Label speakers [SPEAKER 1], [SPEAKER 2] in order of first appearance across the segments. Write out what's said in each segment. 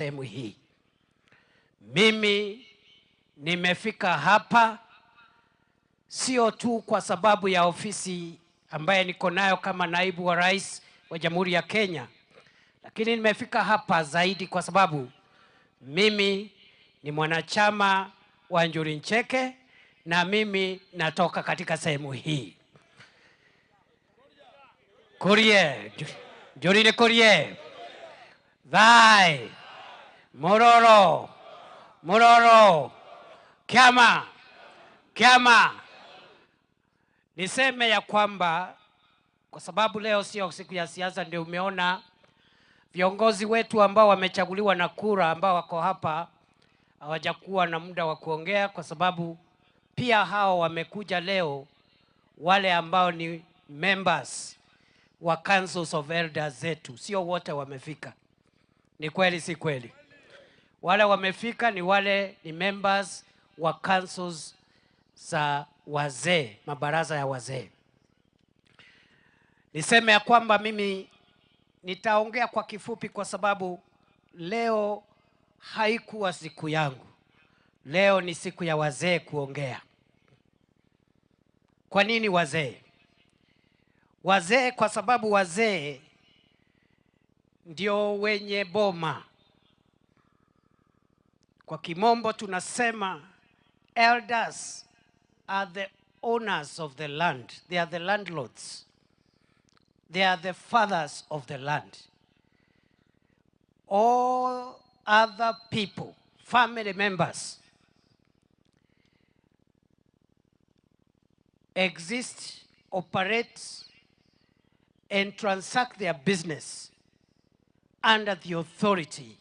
[SPEAKER 1] sehemu hii. Mimi nimefika hapa sio tu kwa sababu ya ofisi ambaye niko nayo kama naibu wa rais wa Jamhuri ya Kenya, lakini nimefika hapa zaidi kwa sababu mimi ni mwanachama wa Njuri Ncheke na mimi natoka katika sehemu hii. Kurie, Njuri ni Kurie. Thai, Mororo, Kiama. Niseme ya kwamba kwa sababu leo sio siku ya siasa, ndio umeona viongozi wetu ambao wamechaguliwa na kura ambao wako hapa hawajakuwa na muda wa kuongea, kwa sababu pia hao wamekuja leo, wale ambao ni members wa Councils of Elders zetu. Sio wote wamefika. Ni kweli si kweli? Wale wamefika ni wale ni members wa councils za wazee, mabaraza ya wazee. Niseme ya kwamba mimi nitaongea kwa kifupi kwa sababu leo haikuwa siku yangu. Leo ni siku ya wazee kuongea. Kwa nini wazee? Wazee kwa sababu wazee ndio wenye boma. Kwa kimombo tunasema elders are the owners of the land. They are the landlords. They are the fathers of the land. All other people, family members, exist, operate, and transact their business under the authority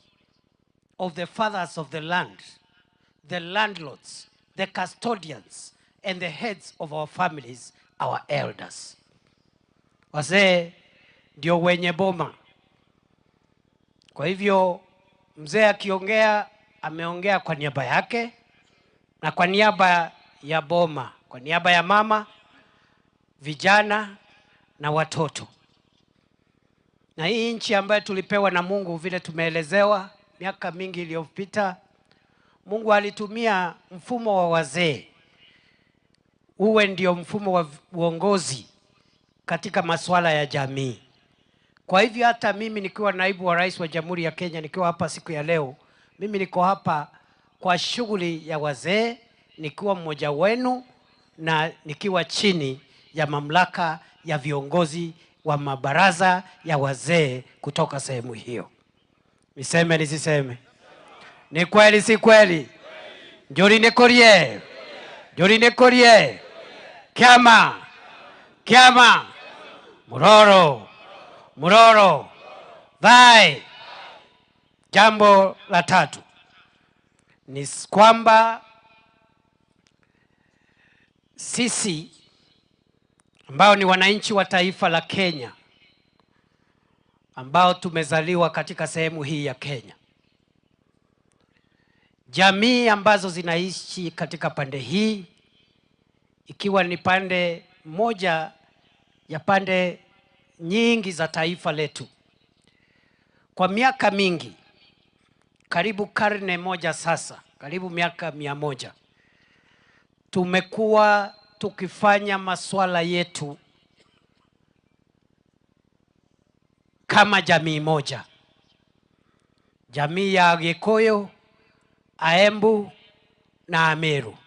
[SPEAKER 1] of the fathers of the land, the landlords, the custodians, and the heads of our families, our elders. Wazee ndio wenye boma. Kwa hivyo mzee akiongea ameongea kwa niaba yake na kwa niaba ya boma, kwa niaba ya mama, vijana na watoto. Na hii nchi ambayo tulipewa na Mungu, vile tumeelezewa miaka mingi iliyopita, Mungu alitumia mfumo wa wazee uwe ndio mfumo wa uongozi katika masuala ya jamii. Kwa hivyo hata mimi nikiwa naibu wa rais wa Jamhuri ya Kenya, nikiwa hapa siku ya leo, mimi niko hapa kwa shughuli ya wazee, nikiwa mmoja wenu na nikiwa chini ya mamlaka ya viongozi wa mabaraza ya wazee kutoka sehemu hiyo. Niseme nisiseme? Ni kweli si kweli? Njuri ni Kurie. Njuri ni Kurie. Kiama. Mororo. Thai. Jambo la tatu ni kwamba sisi ambao ni wananchi wa taifa la Kenya, ambao tumezaliwa katika sehemu hii ya Kenya, jamii ambazo zinaishi katika pande hii, ikiwa ni pande moja ya pande nyingi za taifa letu, kwa miaka mingi, karibu karne moja sasa, karibu miaka 100, tumekuwa tukifanya masuala yetu kama jamii moja. Jamii ya Gikuyu, Aembu na Ameru.